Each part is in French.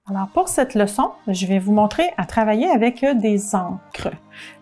Alors pour cette leçon, je vais vous montrer à travailler avec des encres.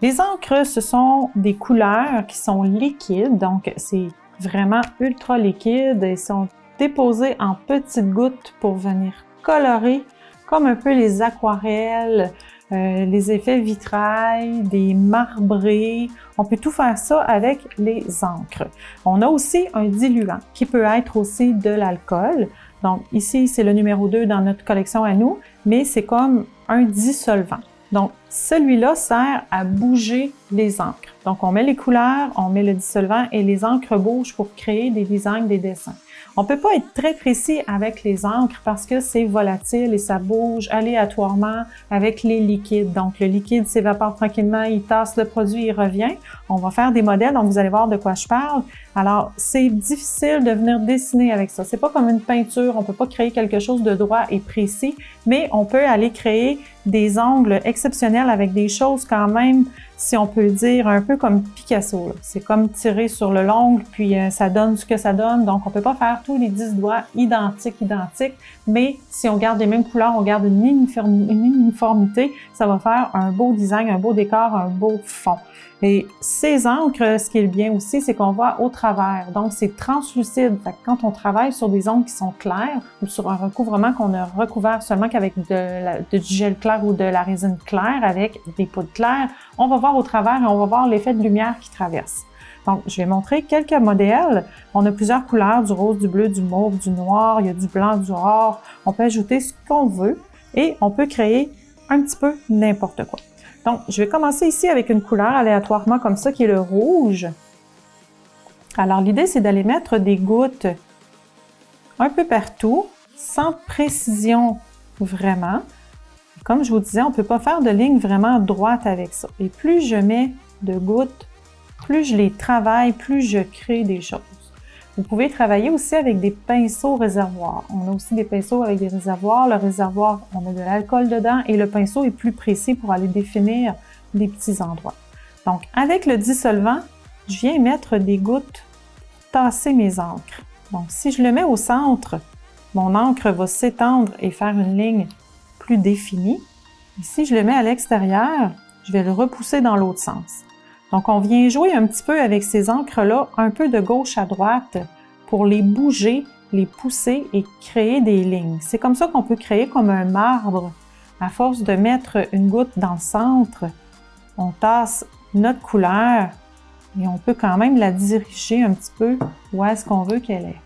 Les encres, ce sont des couleurs qui sont liquides, donc c'est vraiment ultra liquide et sont déposées en petites gouttes pour venir colorer comme un peu les aquarelles, les effets vitrail, des marbrés. On peut tout faire ça avec les encres. On a aussi un diluant qui peut être aussi de l'alcool. Donc ici, c'est le numéro 2 dans notre collection à nous, mais c'est comme un dissolvant. Donc celui-là sert à bouger les encres. Donc on met les couleurs, on met le dissolvant et les encres bougent pour créer des designs, des dessins. On ne peut pas être très précis avec les encres parce que c'est volatile et ça bouge aléatoirement avec les liquides. Donc le liquide s'évapore tranquillement, il tasse le produit, il revient. On va faire des modèles, donc vous allez voir de quoi je parle. Alors, c'est difficile de venir dessiner avec ça. C'est pas comme une peinture, on peut pas créer quelque chose de droit et précis, mais on peut aller créer des angles exceptionnels avec des choses quand même, si on peut dire, un peu comme Picasso. C'est comme tirer sur le l'ongle, puis ça donne ce que ça donne. Donc, on peut pas faire tous les 10 doigts identiques, mais si on garde les mêmes couleurs, on garde une uniformité, ça va faire un beau design, un beau décor, un beau fond. Et ces encres, ce qui est bien aussi, c'est qu'on voit au travers. Donc, c'est translucide. Fait que quand on travaille sur des encres qui sont claires ou sur un recouvrement qu'on a recouvert seulement qu'avec du gel clair ou de la résine claire avec des poudres claires, on va voir au travers et on va voir l'effet de lumière qui traverse. Donc, je vais montrer quelques modèles. On a plusieurs couleurs, du rose, du bleu, du mauve, du noir, il y a du blanc, du or. On peut ajouter ce qu'on veut et on peut créer un petit peu n'importe quoi. Donc, je vais commencer ici avec une couleur aléatoirement comme ça, qui est le rouge. Alors, l'idée, c'est d'aller mettre des gouttes un peu partout, sans précision vraiment. Comme je vous disais, on ne peut pas faire de ligne vraiment droite avec ça. Et plus je mets de gouttes, plus je les travaille, plus je crée des choses. Vous pouvez travailler aussi avec des pinceaux réservoirs. On a aussi des pinceaux avec des réservoirs. Le réservoir, on a de l'alcool dedans et le pinceau est plus précis pour aller définir des petits endroits. Donc, avec le dissolvant, je viens mettre des gouttes pour tasser mes encres. Donc, si je le mets au centre, mon encre va s'étendre et faire une ligne plus définie. Et si je le mets à l'extérieur, je vais le repousser dans l'autre sens. Donc, on vient jouer un petit peu avec ces encres-là, un peu de gauche à droite, pour les bouger, les pousser et créer des lignes. C'est comme ça qu'on peut créer comme un marbre. À force de mettre une goutte dans le centre, on tasse notre couleur et on peut quand même la diriger un petit peu où est-ce qu'on veut qu'elle est.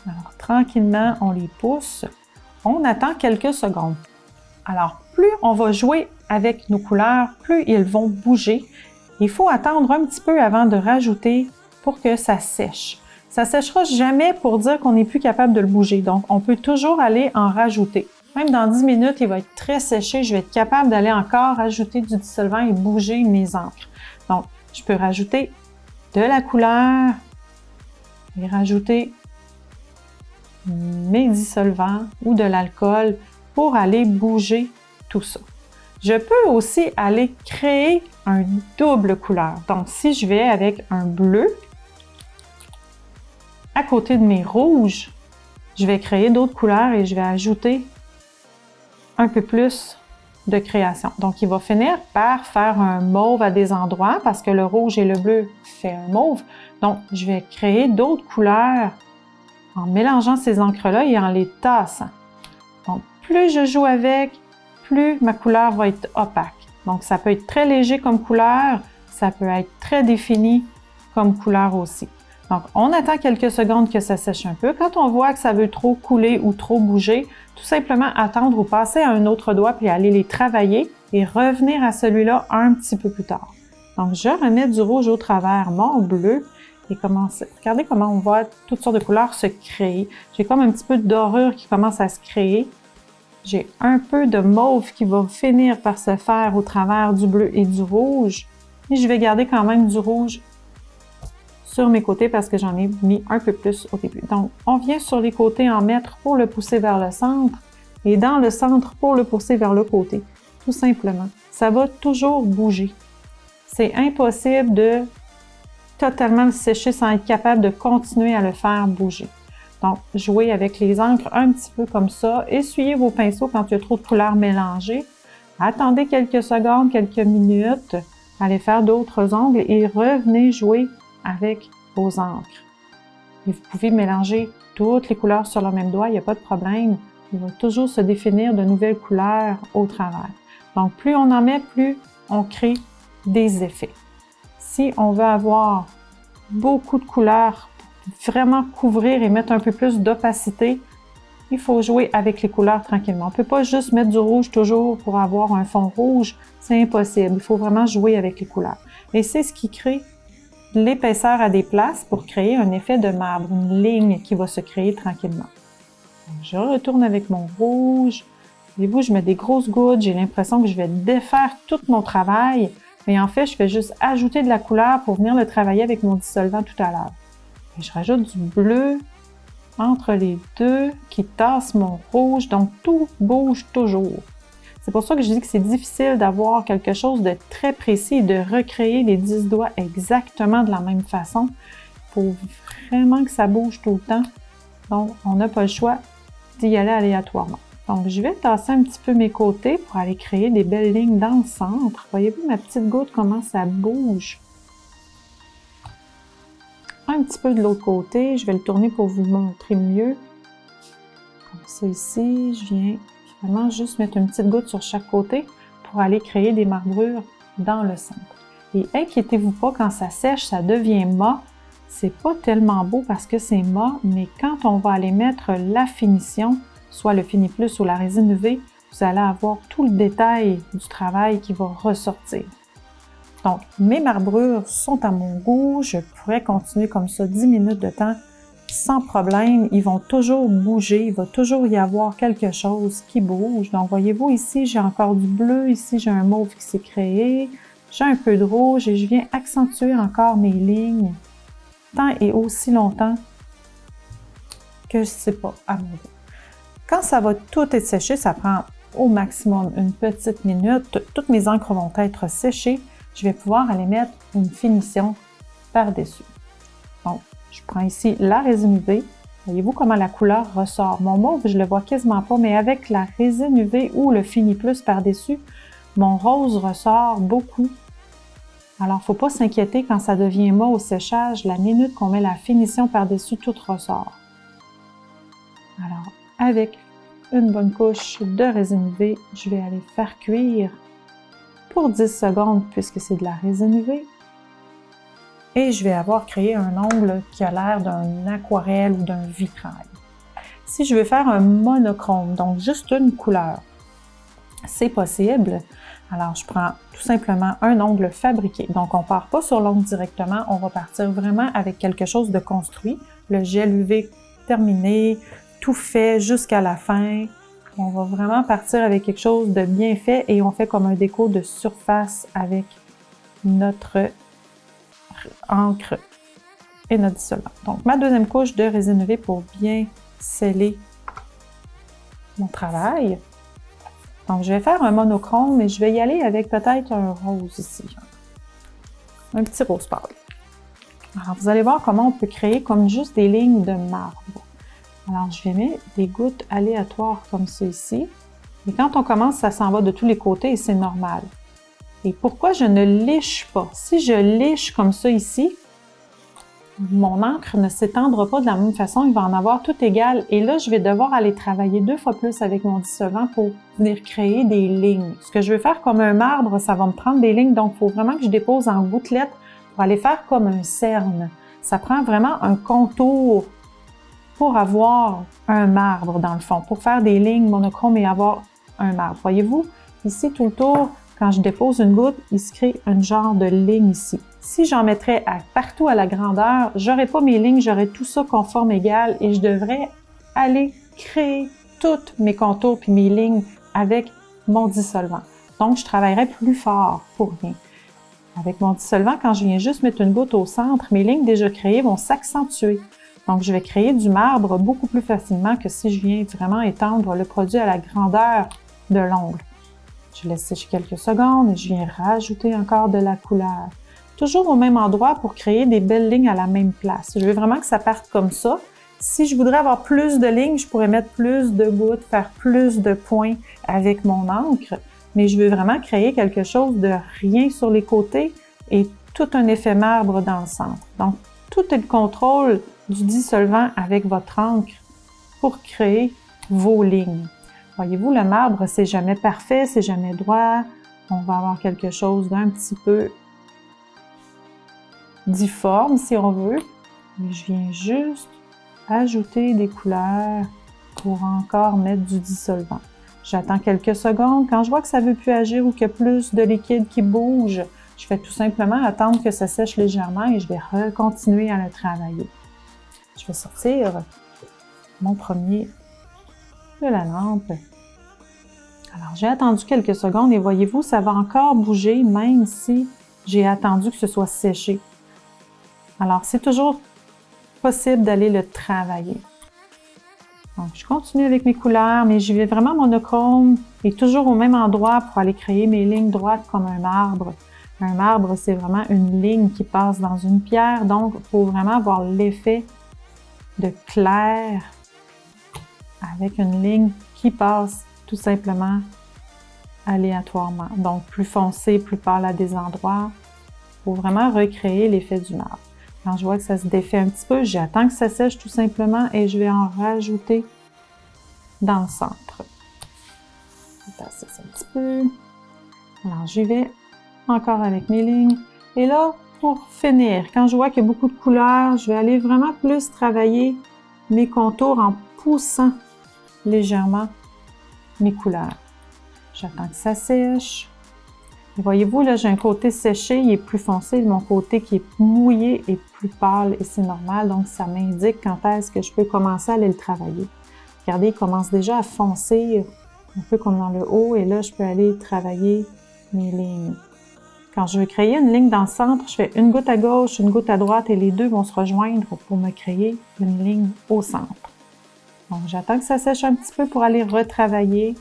Alors, tranquillement, on les pousse. On attend quelques secondes. Alors, plus on va jouer avec nos couleurs, plus ils vont bouger. Il faut attendre un petit peu avant de rajouter pour que ça sèche. Ça ne séchera jamais pour dire qu'on n'est plus capable de le bouger. Donc, on peut toujours aller en rajouter. Même dans 10 minutes, il va être très séché. Je vais être capable d'aller encore rajouter du dissolvant et bouger mes encres. Donc, je peux rajouter de la couleur et rajouter mes dissolvants ou de l'alcool pour aller bouger tout ça. Je peux aussi aller créer un double couleur. Donc, si je vais avec un bleu, à côté de mes rouges, je vais créer d'autres couleurs et je vais ajouter un peu plus de création. Donc, il va finir par faire un mauve à des endroits parce que le rouge et le bleu fait un mauve. Donc, je vais créer d'autres couleurs en mélangeant ces encres-là et en les tassant. Donc, plus je joue avec, plus ma couleur va être opaque. Donc, ça peut être très léger comme couleur, ça peut être très défini comme couleur aussi. Donc, on attend quelques secondes que ça sèche un peu. Quand on voit que ça veut trop couler ou trop bouger, tout simplement attendre ou passer à un autre doigt puis aller les travailler et revenir à celui-là un petit peu plus tard. Donc, je remets du rouge au travers mon bleu et regardez comment on voit toutes sortes de couleurs se créer. J'ai comme un petit peu de dorure qui commence à se créer. J'ai un peu de mauve qui va finir par se faire au travers du bleu et du rouge. Et je vais garder quand même du rouge sur mes côtés parce que j'en ai mis un peu plus au début. Donc, on vient sur les côtés en mettre pour le pousser vers le centre et dans le centre pour le pousser vers le côté. Tout simplement. Ça va toujours bouger. C'est impossible de totalement le sécher sans être capable de continuer à le faire bouger. Donc, jouez avec les encres un petit peu comme ça. Essuyez vos pinceaux quand il y a trop de couleurs mélangées. Attendez quelques secondes, quelques minutes. Allez faire d'autres ongles et revenez jouer avec vos encres. Et vous pouvez mélanger toutes les couleurs sur le même doigt, il n'y a pas de problème. Il va toujours se définir de nouvelles couleurs au travers. Donc, plus on en met, plus on crée des effets. Si on veut avoir beaucoup de couleurs, vraiment couvrir et mettre un peu plus d'opacité, il faut jouer avec les couleurs tranquillement. On ne peut pas juste mettre du rouge toujours pour avoir un fond rouge, c'est impossible. Il faut vraiment jouer avec les couleurs. Et c'est ce qui crée l'épaisseur à des places pour créer un effet de marbre, une ligne qui va se créer tranquillement. Je retourne avec mon rouge. Voyez-vous, je mets des grosses gouttes, j'ai l'impression que je vais défaire tout mon travail, mais en fait, je fais juste ajouter de la couleur pour venir le travailler avec mon dissolvant tout à l'heure. Je rajoute du bleu entre les deux qui tasse mon rouge, donc tout bouge toujours. C'est pour ça que je dis que c'est difficile d'avoir quelque chose de très précis et de recréer les 10 doigts exactement de la même façon. Il faut vraiment que ça bouge tout le temps. Donc, on n'a pas le choix d'y aller aléatoirement. Donc, je vais tasser un petit peu mes côtés pour aller créer des belles lignes dans le centre. Voyez-vous ma petite goutte, comment ça bouge? Un petit peu de l'autre côté, je vais le tourner pour vous montrer mieux. Comme ça ici, je viens vraiment juste mettre une petite goutte sur chaque côté pour aller créer des marbrures dans le centre. Et inquiétez-vous pas, quand ça sèche, ça devient mat. C'est pas tellement beau parce que c'est mat, mais quand on va aller mettre la finition, soit le Fini Plus ou la résine UV, vous allez avoir tout le détail du travail qui va ressortir. Donc, mes marbrures sont à mon goût. Je pourrais continuer comme ça 10 minutes de temps sans problème. Ils vont toujours bouger. Il va toujours y avoir quelque chose qui bouge. Donc, voyez-vous, ici, j'ai encore du bleu. Ici, j'ai un mauve qui s'est créé. J'ai un peu de rouge et je viens accentuer encore mes lignes tant et aussi longtemps que je ne sais pas à mon goût. Quand ça va tout être séché, ça prend au maximum une petite minute. Toutes mes encres vont être séchées. Je vais pouvoir aller mettre une finition par-dessus. Donc, je prends ici la résine UV. Voyez-vous comment la couleur ressort. Mon mauve, je ne le vois quasiment pas, mais avec la résine UV ou le Fini Plus par-dessus, mon rose ressort beaucoup. Alors, il ne faut pas s'inquiéter quand ça devient mat au séchage. La minute qu'on met la finition par-dessus, tout ressort. Alors, avec une bonne couche de résine UV, je vais aller faire cuire pour 10 secondes puisque c'est de la résine UV. Et je vais avoir créé un ongle qui a l'air d'un aquarelle ou d'un vitrail. Si je veux faire un monochrome, donc juste une couleur, c'est possible. Alors, je prends tout simplement un ongle fabriqué. Donc, on ne part pas sur l'ongle directement, on va partir vraiment avec quelque chose de construit. Le gel UV terminé, tout fait jusqu'à la fin. On va vraiment partir avec quelque chose de bien fait et on fait comme un déco de surface avec notre encre et notre dissolvant. Donc, ma deuxième couche de résine UV pour bien sceller mon travail. Donc, je vais faire un monochrome, mais je vais y aller avec peut-être un rose ici. Un petit rose pâle. Alors, vous allez voir comment on peut créer comme juste des lignes de marbre. Alors, je vais mettre des gouttes aléatoires comme ça ici. Et quand on commence, ça s'en va de tous les côtés et c'est normal. Et pourquoi je ne liche pas? Si je liche comme ça ici, mon encre ne s'étendra pas de la même façon, il va en avoir tout égal. Et là, je vais devoir aller travailler 2 fois plus avec mon dissolvant pour venir créer des lignes. Ce que je veux faire comme un marbre, ça va me prendre des lignes, donc il faut vraiment que je dépose en gouttelettes pour aller faire comme un cerne. Ça prend vraiment un contour pour avoir un marbre dans le fond, pour faire des lignes monochromes et avoir un marbre. Voyez-vous, ici tout le tour, quand je dépose une goutte, il se crée un genre de ligne ici. Si j'en mettrais partout à la grandeur, j'aurais pas mes lignes, j'aurais tout ça conforme égal et je devrais aller créer tous mes contours puis mes lignes avec mon dissolvant. Donc, je travaillerais plus fort pour rien. Avec mon dissolvant, quand je viens juste mettre une goutte au centre, mes lignes déjà créées vont s'accentuer. Donc, je vais créer du marbre beaucoup plus facilement que si je viens vraiment étendre le produit à la grandeur de l'ongle. Je laisse sécher quelques secondes et je viens rajouter encore de la couleur. Toujours au même endroit pour créer des belles lignes à la même place. Je veux vraiment que ça parte comme ça Si je voudrais avoir plus de lignes, je pourrais mettre plus de gouttes, faire plus de points avec mon encre, mais je veux vraiment créer quelque chose de rien sur les côtés et tout un effet marbre dans le centre. Donc, tout est le contrôle du dissolvant avec votre encre pour créer vos lignes. Voyez-vous, le marbre, c'est jamais parfait, c'est jamais droit. On va avoir quelque chose d'un petit peu difforme, si on veut. Et je viens juste ajouter des couleurs pour encore mettre du dissolvant. J'attends quelques secondes. Quand je vois que ça ne veut plus agir ou qu'il y a plus de liquide qui bouge, je vais tout simplement attendre que ça sèche légèrement et je vais continuer à le travailler. Je vais sortir mon premier de la lampe. Alors, j'ai attendu quelques secondes et voyez-vous, ça va encore bouger même si j'ai attendu que ce soit séché. Alors, c'est toujours possible d'aller le travailler. Donc, je continue avec mes couleurs, mais je vais vraiment monochrome et toujours au même endroit pour aller créer mes lignes droites comme un marbre. Un marbre, c'est vraiment une ligne qui passe dans une pierre, donc il faut vraiment avoir l'effet de clair avec une ligne qui passe tout simplement aléatoirement. Donc, plus foncé, plus pâle à des endroits. Il faut vraiment recréer l'effet du marbre. Quand je vois que ça se défait un petit peu, j'attends que ça sèche tout simplement et je vais en rajouter dans le centre. Je vais passer ça un petit peu. Alors, j'y vais encore avec mes lignes. Et là, pour finir, quand je vois qu'il y a beaucoup de couleurs, je vais aller vraiment plus travailler mes contours en poussant légèrement mes couleurs. J'attends que ça sèche. Et voyez-vous, là, j'ai un côté séché, il est plus foncé. Mon côté qui est mouillé est plus pâle et c'est normal. Donc, ça m'indique quand est-ce que je peux commencer à aller le travailler. Regardez, il commence déjà à foncer un peu comme dans le haut. Et là, je peux aller travailler mes lignes. Quand je veux créer une ligne dans le centre, je fais une goutte à gauche, une goutte à droite et les deux vont se rejoindre pour me créer une ligne au centre. Donc, j'attends que ça sèche un petit peu pour aller retravailler.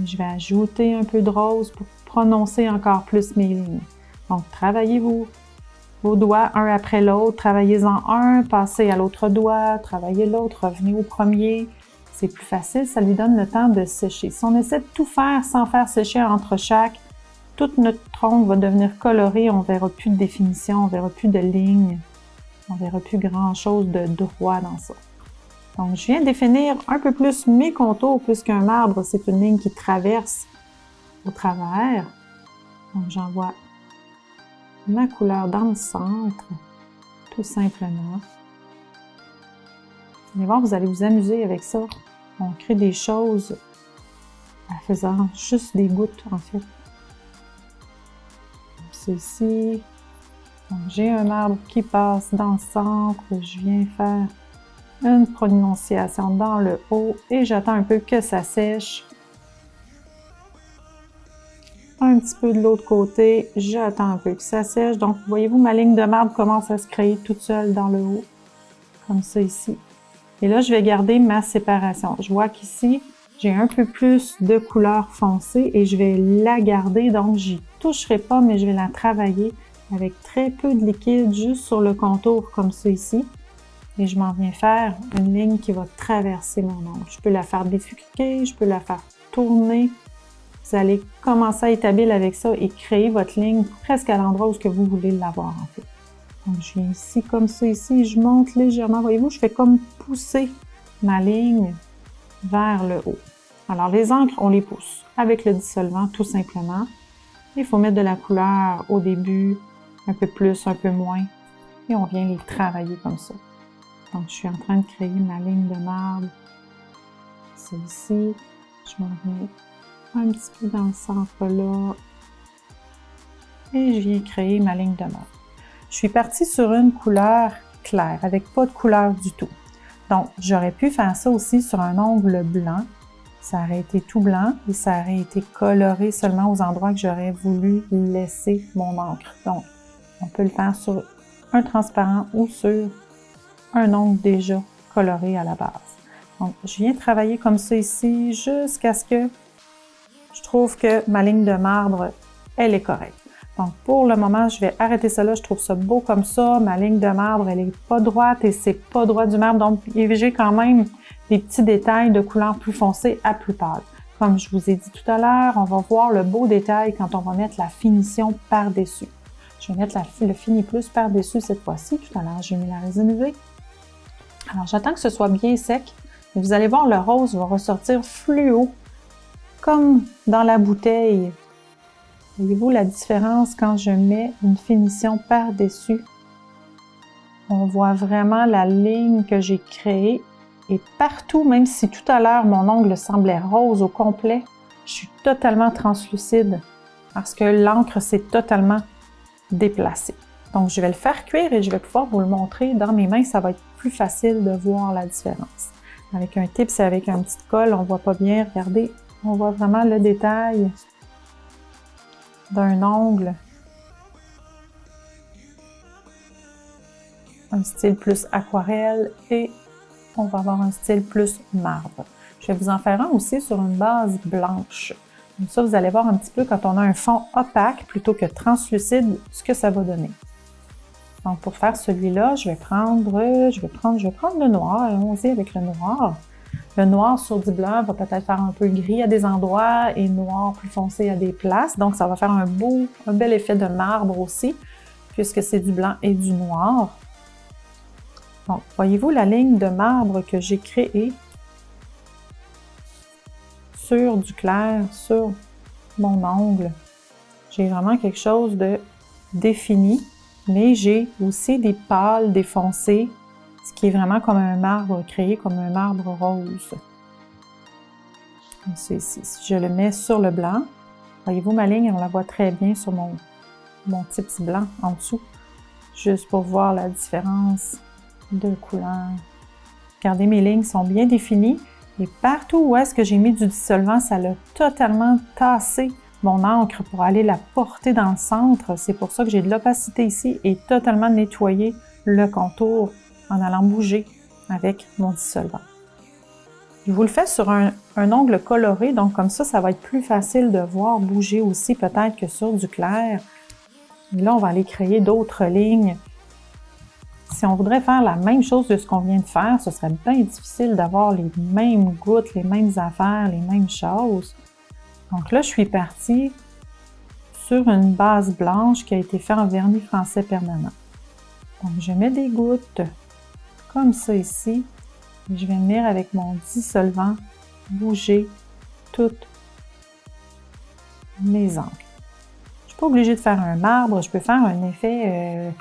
Je vais ajouter un peu de rose pour prononcer encore plus mes lignes. Donc, travaillez vos doigts un après l'autre, travaillez-en un, passez à l'autre doigt, travaillez l'autre, revenez au premier. C'est plus facile, ça lui donne le temps de sécher. Si on essaie de tout faire sans faire sécher entre chaque, toute notre tronc va devenir coloré, on ne verra plus de définition, on ne verra plus de lignes, on ne verra plus grand-chose de droit dans ça. Donc, je viens définir un peu plus mes contours, puisqu'un marbre, c'est une ligne qui traverse au travers. Donc, j'envoie ma couleur dans le centre, tout simplement. Vous allez voir, vous allez vous amuser avec ça. On crée des choses en faisant juste des gouttes, en fait. Ceci. Donc, j'ai un marbre qui passe dans le centre. Je viens faire une prononciation dans le haut et j'attends un peu que ça sèche. Un petit peu de l'autre côté, j'attends un peu que ça sèche. Donc, voyez-vous, ma ligne de marbre commence à se créer toute seule dans le haut, comme ça ici. Et là, je vais garder ma séparation. Je vois qu'ici, j'ai un peu plus de couleur foncée et je vais la garder. Donc, j'y toucherai pas, mais je vais la travailler avec très peu de liquide, juste sur le contour, comme ça ici. Et je m'en viens faire une ligne qui va traverser mon ongle. Je peux la faire défriquer, je peux la faire tourner. Vous allez commencer à être habile avec ça et créer votre ligne presque à l'endroit où vous voulez l'avoir en fait. Donc je viens ici comme ça ici, je monte légèrement. Voyez-vous, je fais comme pousser ma ligne vers le haut. Alors les encres, on les pousse avec le dissolvant tout simplement. Il faut mettre de la couleur au début, un peu plus, un peu moins. Et on vient les travailler comme ça. Donc, je suis en train de créer ma ligne de marbre. C'est ici. Je m'en viens un petit peu dans le centre là. Et je viens créer ma ligne de marbre. Je suis partie sur une couleur claire, avec pas de couleur du tout. Donc, j'aurais pu faire ça aussi sur un ongle blanc. Ça aurait été tout blanc et ça aurait été coloré seulement aux endroits que j'aurais voulu laisser mon encre. Donc, on peut le faire sur un transparent ou sur un ongle déjà coloré à la base. Donc, je viens travailler comme ça ici jusqu'à ce que je trouve que ma ligne de marbre, elle est correcte. Donc, pour le moment, je vais arrêter ça là. Je trouve ça beau comme ça. Ma ligne de marbre, elle est pas droite et c'est pas droit du marbre. Donc, j'ai quand même des petits détails de couleur plus foncée à plus pâle. Comme je vous ai dit tout à l'heure, on va voir le beau détail quand on va mettre la finition par-dessus. Je vais mettre le Fini Plus par-dessus cette fois-ci. Tout à l'heure, j'ai mis la résine UV. Alors, j'attends que ce soit bien sec. Vous allez voir, le rose va ressortir fluo, comme dans la bouteille. Voyez-vous la différence quand je mets une finition par-dessus? On voit vraiment la ligne que j'ai créée. Et partout, même si tout à l'heure, mon ongle semblait rose au complet, je suis totalement translucide parce que l'encre s'est totalement déplacée. Donc, je vais le faire cuire et je vais pouvoir vous le montrer dans mes mains. Ça va être plus facile de voir la différence. Avec un tips et avec un petit colle, on ne voit pas bien. Regardez, on voit vraiment le détail d'un ongle. Un style plus aquarelle et on va avoir un style plus marbre. Je vais vous en faire un aussi sur une base blanche. Comme ça, vous allez voir un petit peu quand on a un fond opaque plutôt que translucide, ce que ça va donner. Donc, pour faire celui-là, je vais prendre le noir. Allons-y avec le noir. Le noir sur du blanc va peut-être faire un peu gris à des endroits et noir plus foncé à des places. Donc, ça va faire un bel effet de marbre aussi, puisque c'est du blanc et du noir. Donc, voyez-vous la ligne de marbre que j'ai créée sur du clair, sur mon ongle. J'ai vraiment quelque chose de défini, mais j'ai aussi des pâles, des foncés, ce qui est vraiment comme un marbre créé, comme un marbre rose. Comme ça ici. Si je le mets sur le blanc, voyez-vous ma ligne, on la voit très bien sur mon petit blanc en dessous, juste pour voir la différence de couleur. Regardez, mes lignes sont bien définies et partout où est-ce que j'ai mis du dissolvant, ça l'a totalement tassé mon encre pour aller la porter dans le centre. C'est pour ça que j'ai de l'opacité ici et totalement nettoyé le contour en allant bouger avec mon dissolvant. Je vous le fais sur un ongle coloré, donc comme ça va être plus facile de voir bouger aussi peut-être que sur du clair. Et là, on va aller créer d'autres lignes. Si on voudrait faire la même chose de ce qu'on vient de faire, ce serait bien difficile d'avoir les mêmes gouttes, les mêmes affaires, les mêmes choses. Donc là, je suis partie sur une base blanche qui a été faite en vernis français permanent. Donc, je mets des gouttes comme ça ici. Et je vais venir avec mon dissolvant bouger toutes mes encres. Je ne suis pas obligée de faire un marbre, je peux faire un effet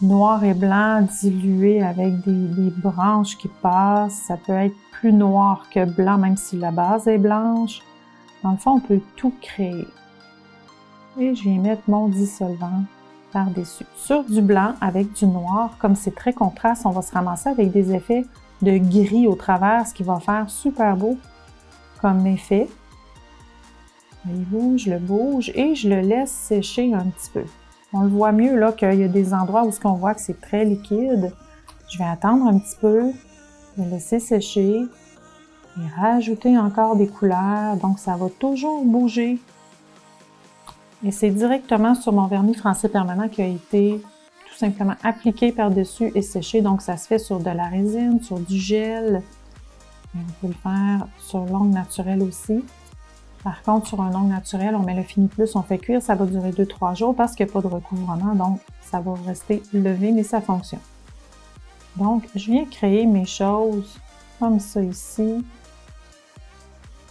noir et blanc dilué avec des branches qui passent. Ça peut être plus noir que blanc, même si la base est blanche. Dans le fond, on peut tout créer. Et je viens mettre mon dissolvant par-dessus. Sur du blanc avec du noir, comme c'est très contraste, on va se ramasser avec des effets de gris au travers, ce qui va faire super beau comme effet. Voyez-vous, je le bouge et je le laisse sécher un petit peu. On le voit mieux là qu'il y a des endroits où on voit que c'est très liquide. Je vais attendre un petit peu, le laisser sécher et rajouter encore des couleurs. Donc, ça va toujours bouger. Et c'est directement sur mon vernis français permanent qui a été tout simplement appliqué par-dessus et séché. Donc, ça se fait sur de la résine, sur du gel. Et on peut le faire sur l'ongle naturel aussi. Par contre, sur un ongle naturel, on met le Fini Plus, on fait cuire, ça va durer 2-3 jours parce qu'il n'y a pas de recouvrement, donc ça va rester levé, mais ça fonctionne. Donc, je viens créer mes choses comme ça ici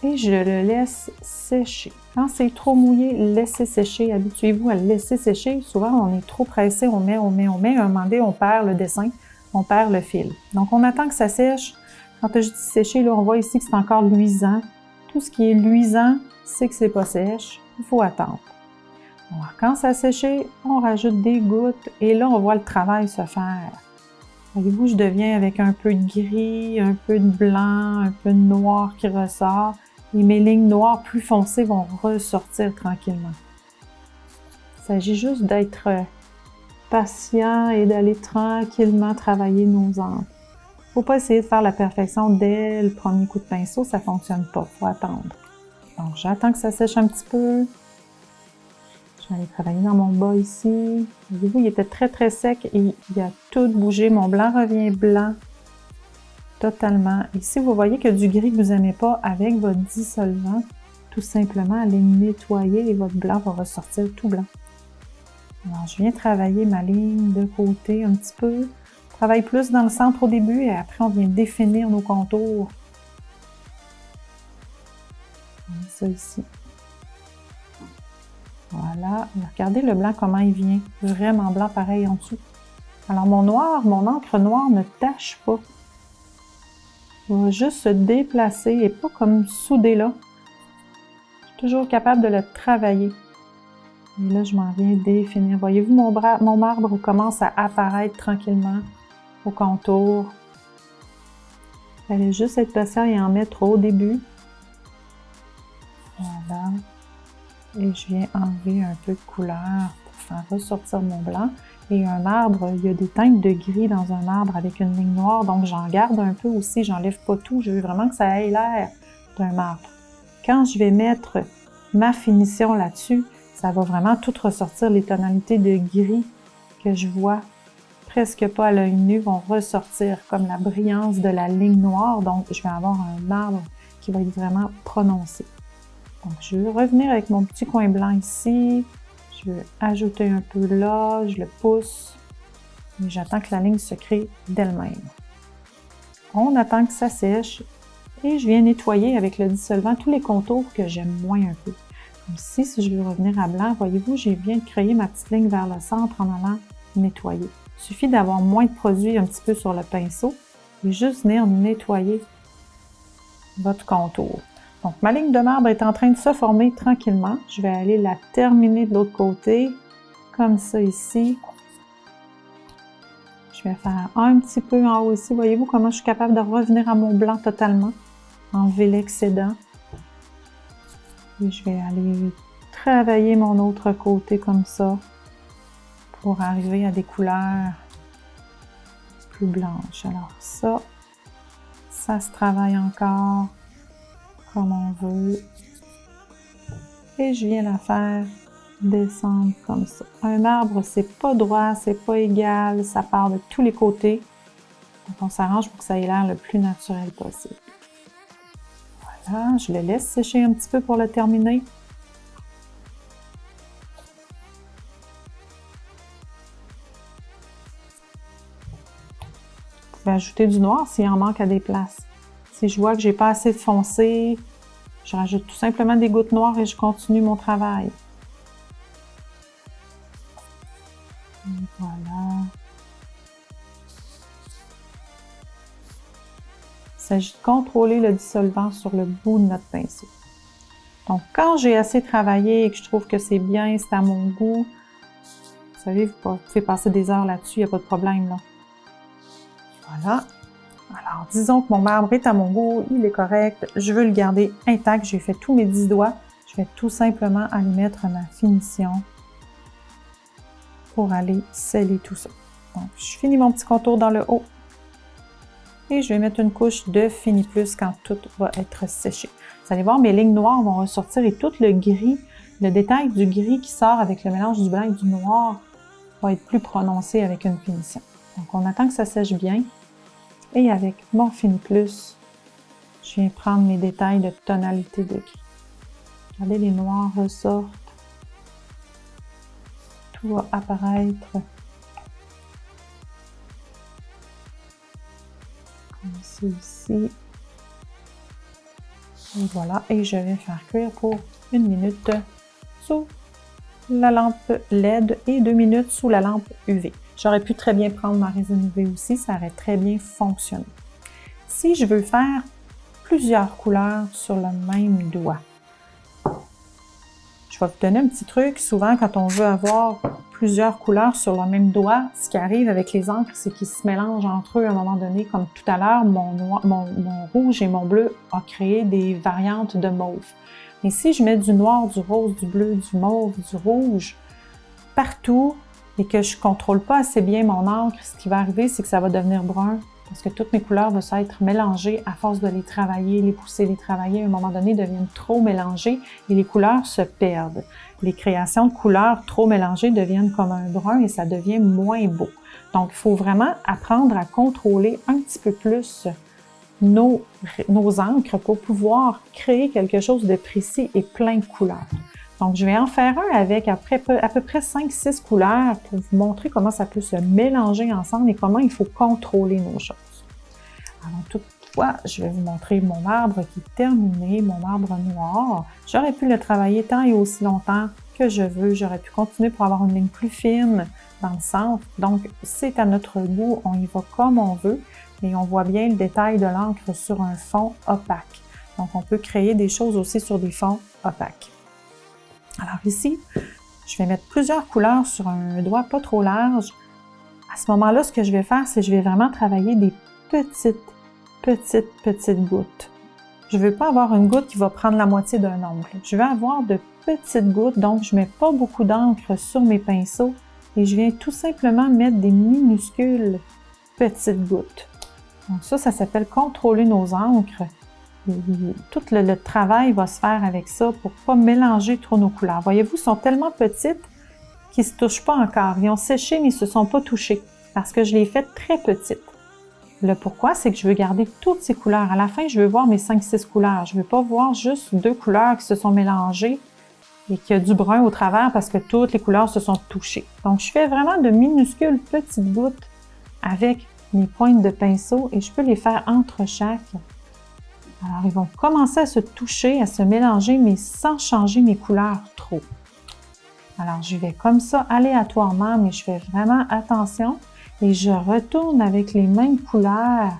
et je le laisse sécher. Quand c'est trop mouillé, laissez sécher, habituez-vous à le laisser sécher. Souvent, on est trop pressé, on met, à un moment donné, on perd le dessin, on perd le fil. Donc, on attend que ça sèche. Quand je dis sécher, là, on voit ici que c'est encore luisant. Tout ce qui est luisant, c'est que c'est pas sèche, il faut attendre. Alors, quand ça a séché, on rajoute des gouttes et là, on voit le travail se faire. Voyez-vous, je deviens avec un peu de gris, un peu de blanc, un peu de noir qui ressort et mes lignes noires plus foncées vont ressortir tranquillement. Il s'agit juste d'être patient et d'aller tranquillement travailler nos encres. Il ne faut pas essayer de faire la perfection dès le premier coup de pinceau, ça ne fonctionne pas, il faut attendre. Donc, j'attends que ça sèche un petit peu. Je vais aller travailler dans mon bas ici. Voyez-vous, il était très très sec et il a tout bougé. Mon blanc revient blanc totalement. Et si vous voyez que du gris que vous n'aimez pas avec votre dissolvant, tout simplement allez nettoyer et votre blanc va ressortir tout blanc. Alors, je viens travailler ma ligne de côté un petit peu. Je travaille plus dans le centre au début et après on vient définir nos contours. Comme ça ici. Voilà. Regardez le blanc comment il vient. Vraiment blanc pareil en dessous. Alors mon noir, mon encre noire ne tache pas. Il va juste se déplacer et pas comme soudé là. Je suis toujours capable de le travailler. Et là, je m'en viens définir. Voyez-vous, mon marbre commence à apparaître tranquillement au contour. Il fallait juste être patient et en mettre au début. Voilà. Et je viens enlever un peu de couleur pour faire ressortir mon blanc. Et un marbre, il y a des teintes de gris dans un marbre avec une ligne noire, donc j'en garde un peu aussi, j'enlève pas tout. Je veux vraiment que ça ait l'air d'un marbre. Quand je vais mettre ma finition là-dessus, ça va vraiment tout ressortir. Les tonalités de gris que je vois presque pas à l'œil nu vont ressortir comme la brillance de la ligne noire. Donc, je vais avoir un marbre qui va être vraiment prononcé. Donc, je vais revenir avec mon petit coin blanc ici. Je vais ajouter un peu là, je le pousse. Et j'attends que la ligne se crée d'elle-même. On attend que ça sèche. Et je viens nettoyer avec le dissolvant tous les contours que j'aime moins un peu. Ici, si je veux revenir à blanc, voyez-vous, j'ai bien créé ma petite ligne vers le centre en allant nettoyer. Il suffit d'avoir moins de produit un petit peu sur le pinceau et juste venir nettoyer votre contour. Donc, ma ligne de marbre est en train de se former tranquillement. Je vais aller la terminer de l'autre côté, comme ça ici. Je vais faire un petit peu en haut ici. Voyez-vous comment je suis capable de revenir à mon blanc totalement, enlever l'excédent. Et je vais aller travailler mon autre côté comme ça pour arriver à des couleurs plus blanches. Alors ça se travaille encore comme on veut. Et je viens la faire descendre comme ça. Un marbre, c'est pas droit, c'est pas égal, ça part de tous les côtés. Donc on s'arrange pour que ça ait l'air le plus naturel possible. Voilà, je le laisse sécher un petit peu pour le terminer. Vous pouvez ajouter du noir s'il en manque à des places. Si je vois que j'ai pas assez de foncé, je rajoute tout simplement des gouttes noires et je continue mon travail. Et voilà. Il s'agit de contrôler le dissolvant sur le bout de notre pinceau. Donc, quand j'ai assez travaillé et que je trouve que c'est bien, c'est à mon goût, vous savez, vous pouvez passer des heures là-dessus, il n'y a pas de problème, là. Voilà. Alors, disons que mon marbre est à mon goût, il est correct, je veux le garder intact, j'ai fait tous mes 10 doigts. Je vais tout simplement aller mettre ma finition pour aller sceller tout ça. Donc, je finis mon petit contour dans le haut. Et je vais mettre une couche de Fini Plus quand tout va être séché. Vous allez voir, mes lignes noires vont ressortir et tout le gris, le détail du gris qui sort avec le mélange du blanc et du noir va être plus prononcé avec une finition. Donc, on attend que ça sèche bien. Et avec mon Fini Plus, je viens prendre mes détails de tonalité de gris. Regardez, les noirs ressortent. Tout va apparaître. Comme ça ici. Et voilà, et je vais faire cuire pour 1 minute sous la lampe LED et 2 minutes sous la lampe UV. J'aurais pu très bien prendre ma résine UV aussi, ça aurait très bien fonctionné. Si je veux faire plusieurs couleurs sur le même doigt, je vais vous donner un petit truc. Souvent, quand on veut avoir plusieurs couleurs sur le même doigt, ce qui arrive avec les encres, c'est qu'ils se mélangent entre eux à un moment donné. Comme tout à l'heure, mon rouge et mon bleu ont créé des variantes de mauve. Mais si je mets du noir, du rose, du bleu, du mauve, du rouge, partout, et que je ne contrôle pas assez bien mon encre, ce qui va arriver, c'est que ça va devenir brun parce que toutes mes couleurs vont s'être mélangées à force de les travailler, les pousser, les travailler. À un moment donné, deviennent trop mélangées et les couleurs se perdent. Les créations de couleurs trop mélangées deviennent comme un brun et ça devient moins beau. Donc, il faut vraiment apprendre à contrôler un petit peu plus nos encres pour pouvoir créer quelque chose de précis et plein de couleurs. Donc, je vais en faire un avec à peu près 5-6 couleurs pour vous montrer comment ça peut se mélanger ensemble et comment il faut contrôler nos choses. Alors, toutefois, je vais vous montrer mon marbre qui est terminé, mon marbre noir. J'aurais pu le travailler tant et aussi longtemps que je veux. J'aurais pu continuer pour avoir une ligne plus fine dans le centre. Donc, c'est à notre goût, on y va comme on veut. Et on voit bien le détail de l'encre sur un fond opaque. Donc, on peut créer des choses aussi sur des fonds opaques. Alors ici, je vais mettre plusieurs couleurs sur un doigt pas trop large. À ce moment-là, ce que je vais faire, c'est que je vais vraiment travailler des petites gouttes. Je ne veux pas avoir une goutte qui va prendre la moitié d'un ongle. Je veux avoir de petites gouttes, donc je ne mets pas beaucoup d'encre sur mes pinceaux et je viens tout simplement mettre des minuscules petites gouttes. Donc ça s'appelle contrôler nos encres. Tout le travail va se faire avec ça pour ne pas mélanger trop nos couleurs. Voyez-vous, elles sont tellement petites qu'ils ne se touchent pas encore. Ils ont séché, mais ils ne se sont pas touchés parce que je les ai faites très petites. Le pourquoi, c'est que je veux garder toutes ces couleurs. À la fin, je veux voir mes 5-6 couleurs. Je ne veux pas voir juste 2 couleurs qui se sont mélangées et qu'il y a du brun au travers parce que toutes les couleurs se sont touchées. Donc, je fais vraiment de minuscules petites gouttes avec mes pointes de pinceau et je peux les faire entre chaque. Alors, ils vont commencer à se toucher, à se mélanger, mais sans changer mes couleurs trop. Alors, je vais comme ça aléatoirement, mais je fais vraiment attention et je retourne avec les mêmes couleurs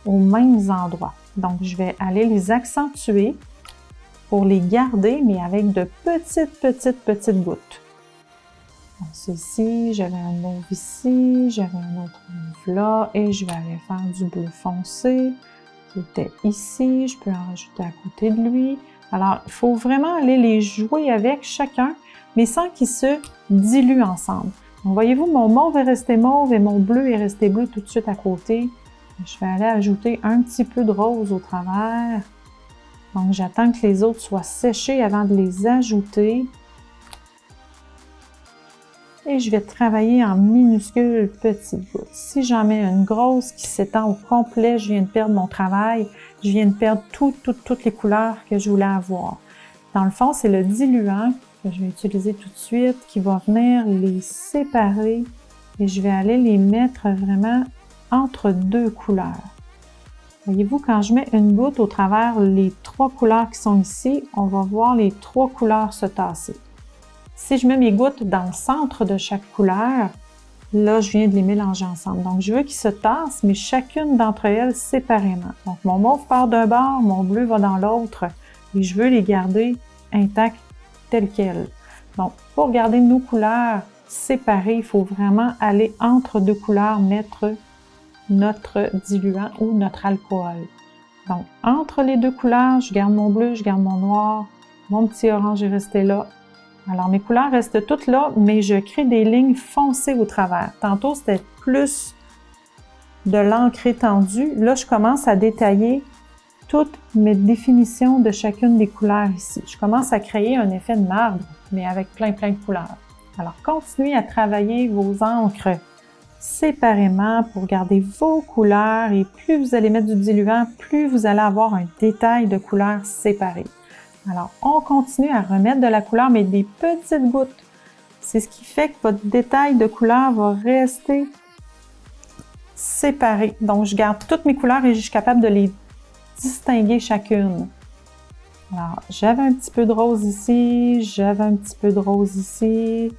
aux mêmes endroits. Donc, je vais aller les accentuer pour les garder, mais avec de petites gouttes. Donc, ceci, j'avais un mauve ici, j'avais un autre mauve là, et je vais aller faire du bleu foncé. Qui était ici, je peux en rajouter à côté de lui. Alors, il faut vraiment aller les jouer avec chacun, mais sans qu'ils se diluent ensemble. Donc, voyez-vous, mon mauve est resté mauve et mon bleu est resté bleu tout de suite à côté. Je vais aller ajouter un petit peu de rose au travers. Donc, j'attends que les autres soient séchés avant de les ajouter. Et je vais travailler en minuscules petites gouttes. Si j'en mets une grosse qui s'étend au complet, je viens de perdre mon travail. Je viens de perdre toutes les couleurs que je voulais avoir. Dans le fond, c'est le diluant que je vais utiliser tout de suite qui va venir les séparer et je vais aller les mettre vraiment entre 2 couleurs. Voyez-vous, quand je mets une goutte au travers les 3 couleurs qui sont ici, on va voir les 3 couleurs se tasser. Si je mets mes gouttes dans le centre de chaque couleur, là, je viens de les mélanger ensemble. Donc, je veux qu'ils se tassent, mais chacune d'entre elles séparément. Donc, mon mauve part d'un bord, mon bleu va dans l'autre, et je veux les garder intacts telles quelles. Donc, pour garder nos couleurs séparées, il faut vraiment aller entre 2 couleurs, mettre notre diluant ou notre alcool. Donc, entre les 2 couleurs, je garde mon bleu, je garde mon noir, mon petit orange est resté là. Alors, mes couleurs restent toutes là, mais je crée des lignes foncées au travers. Tantôt, c'était plus de l'encre étendue. Là, je commence à détailler toutes mes définitions de chacune des couleurs ici. Je commence à créer un effet de marbre, mais avec plein de couleurs. Alors, continuez à travailler vos encres séparément pour garder vos couleurs et plus vous allez mettre du diluant, plus vous allez avoir un détail de couleurs séparées. Alors, on continue à remettre de la couleur, mais des petites gouttes. C'est ce qui fait que votre détail de couleur va rester séparé. Donc, je garde toutes mes couleurs et je suis capable de les distinguer chacune. Alors, j'avais un petit peu de rose ici, j'avais un petit peu de rose ici.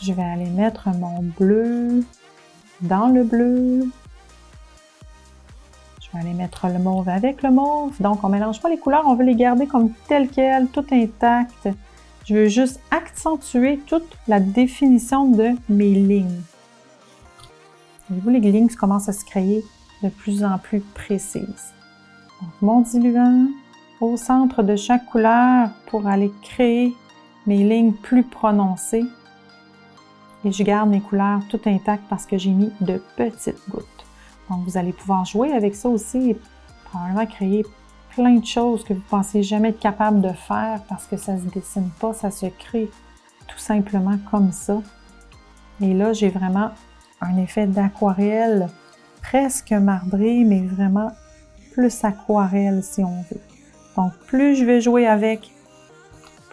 Je vais aller mettre mon bleu dans le bleu. Je vais aller mettre le mauve avec le mauve. Donc, on ne mélange pas les couleurs, on veut les garder comme telles quelles, tout intact. Je veux juste accentuer toute la définition de mes lignes. Voyez-vous, les lignes commencent à se créer de plus en plus précises. Donc, mon diluant au centre de chaque couleur pour aller créer mes lignes plus prononcées. Et je garde mes couleurs tout intactes parce que j'ai mis de petites gouttes. Donc, vous allez pouvoir jouer avec ça aussi et probablement créer plein de choses que vous ne pensez jamais être capable de faire parce que ça ne se dessine pas, ça se crée tout simplement comme ça. Et là, j'ai vraiment un effet d'aquarelle presque marbré, mais vraiment plus aquarelle si on veut. Donc, plus je vais jouer avec,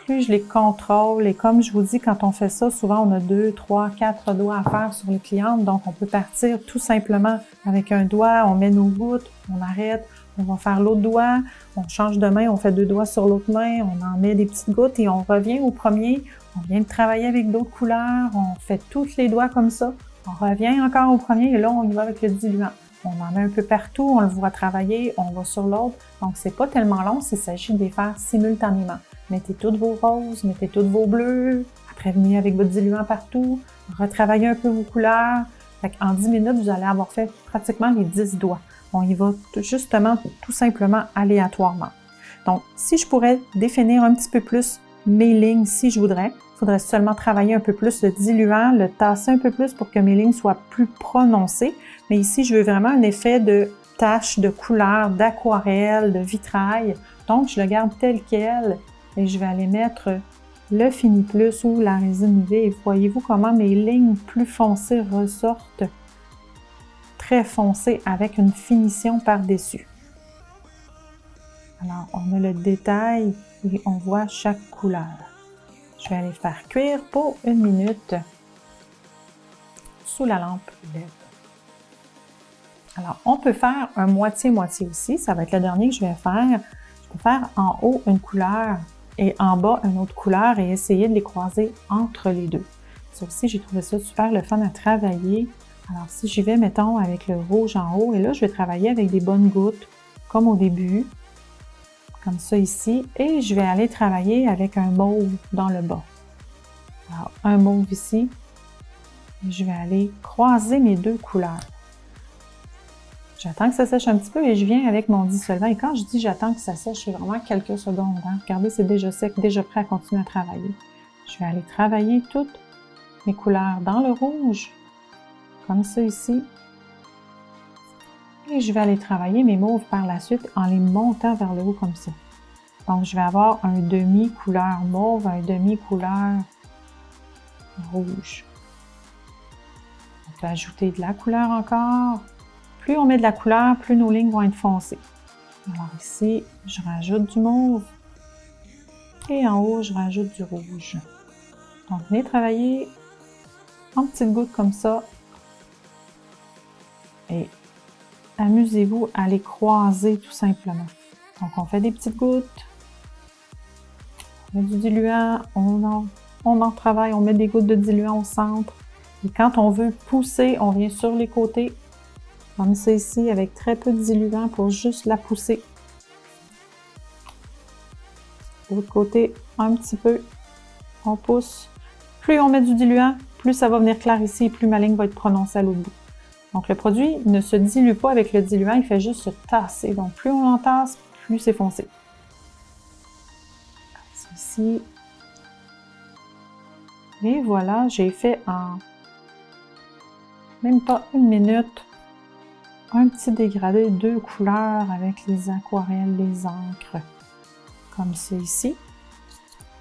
plus je les contrôle. Et comme je vous dis, quand on fait ça, souvent on a 2, 3, 4 doigts à faire sur les clientes. Donc, on peut partir tout simplement avec un doigt, on met nos gouttes, on arrête, on va faire l'autre doigt, on change de main, on fait 2 doigts sur l'autre main, on en met des petites gouttes et on revient au premier. On vient de travailler avec d'autres couleurs, on fait tous les doigts comme ça. On revient encore au premier et là, on y va avec le diluant. On en met un peu partout, on le voit travailler, on va sur l'autre. Donc, c'est pas tellement long s'il s'agit de les faire simultanément. Mettez toutes vos roses, mettez tous vos bleus, après venez avec votre diluant partout, retravaillez un peu vos couleurs. En 10 minutes, vous allez avoir fait pratiquement les 10 doigts. On y va justement tout simplement aléatoirement. Donc, si je pourrais définir un petit peu plus mes lignes si je voudrais, il faudrait seulement travailler un peu plus le diluant, le tasser un peu plus pour que mes lignes soient plus prononcées. Mais ici, je veux vraiment un effet de tache, de couleur, d'aquarelle, de vitrail. Donc, je le garde tel quel et je vais aller mettre le Fini Plus ou la résine UV. Et voyez-vous comment mes lignes plus foncées ressortent très foncées avec une finition par-dessus. Alors, on a le détail et on voit chaque couleur. Je vais aller faire cuire pour 1 minute sous la lampe LED. Alors, on peut faire un moitié-moitié aussi. Ça va être le dernier que je vais faire. Je vais faire en haut une couleur et en bas une autre couleur et essayer de les croiser entre les deux. Ça aussi, j'ai trouvé ça super le fun à travailler. Alors, si j'y vais, mettons, avec le rouge en haut, et là, je vais travailler avec des bonnes gouttes, comme au début, comme ça ici, et je vais aller travailler avec un mauve dans le bas. Alors, un mauve ici, et je vais aller croiser mes 2 couleurs. J'attends que ça sèche un petit peu et je viens avec mon dissolvant. Et quand je dis j'attends que ça sèche, c'est vraiment quelques secondes. Hein? Regardez, c'est déjà sec, déjà prêt à continuer à travailler. Je vais aller travailler toutes mes couleurs dans le rouge, comme ça ici. Et je vais aller travailler mes mauves par la suite en les montant vers le haut comme ça. Donc, je vais avoir un demi-couleur mauve, un demi-couleur rouge. On peut ajouter de la couleur encore. Plus on met de la couleur, plus nos lignes vont être foncées. Alors ici, je rajoute du mauve. Et en haut, je rajoute du rouge. Donc, venez travailler en petites gouttes comme ça. Et amusez-vous à les croiser tout simplement. Donc, on fait des petites gouttes. On met du diluant, on en travaille, on met des gouttes de diluant au centre. Et quand on veut pousser, on vient sur les côtés, comme ça ici, avec très peu de diluant pour juste la pousser. De l'autre côté, un petit peu, on pousse. Plus on met du diluant, plus ça va venir clair ici, plus ma ligne va être prononcée à l'autre bout. Donc le produit ne se dilue pas avec le diluant, il fait juste se tasser. Donc plus on entasse, plus c'est foncé. Ici. Et voilà, j'ai fait en même pas 1 minute un petit dégradé 2 couleurs avec les aquarelles, les encres, comme ça ici.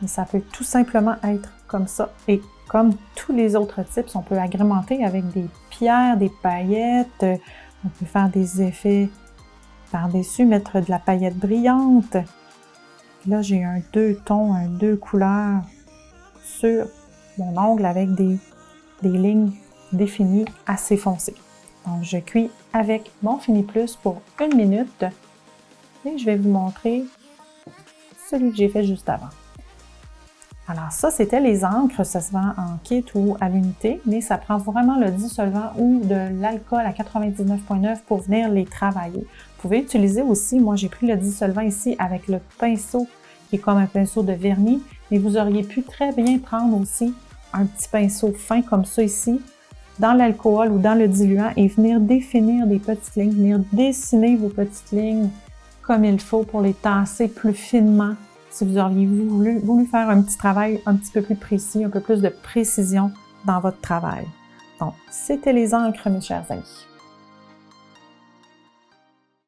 Et ça peut tout simplement être comme ça. Et comme tous les autres types, on peut agrémenter avec des pierres, des paillettes, on peut faire des effets par-dessus, mettre de la paillette brillante. Là, j'ai un 2 tons, un 2 couleurs sur mon ongle avec des lignes définies assez foncées. Donc, je cuis avec mon Fini Plus pour 1 minute et je vais vous montrer celui que j'ai fait juste avant. Alors ça, c'était les encres, ça se vend en kit ou à l'unité, mais ça prend vraiment le dissolvant ou de l'alcool à 99,9 pour venir les travailler. Vous pouvez utiliser aussi, moi j'ai pris le dissolvant ici avec le pinceau qui est comme un pinceau de vernis, mais vous auriez pu très bien prendre aussi un petit pinceau fin comme ça ici, dans l'alcool ou dans le diluant et venir définir des petites lignes, venir dessiner vos petites lignes comme il faut pour les tasser plus finement. Si vous auriez voulu faire un petit travail un petit peu plus précis, un peu plus de précision dans votre travail. Donc, c'était les encres, mes chers amis.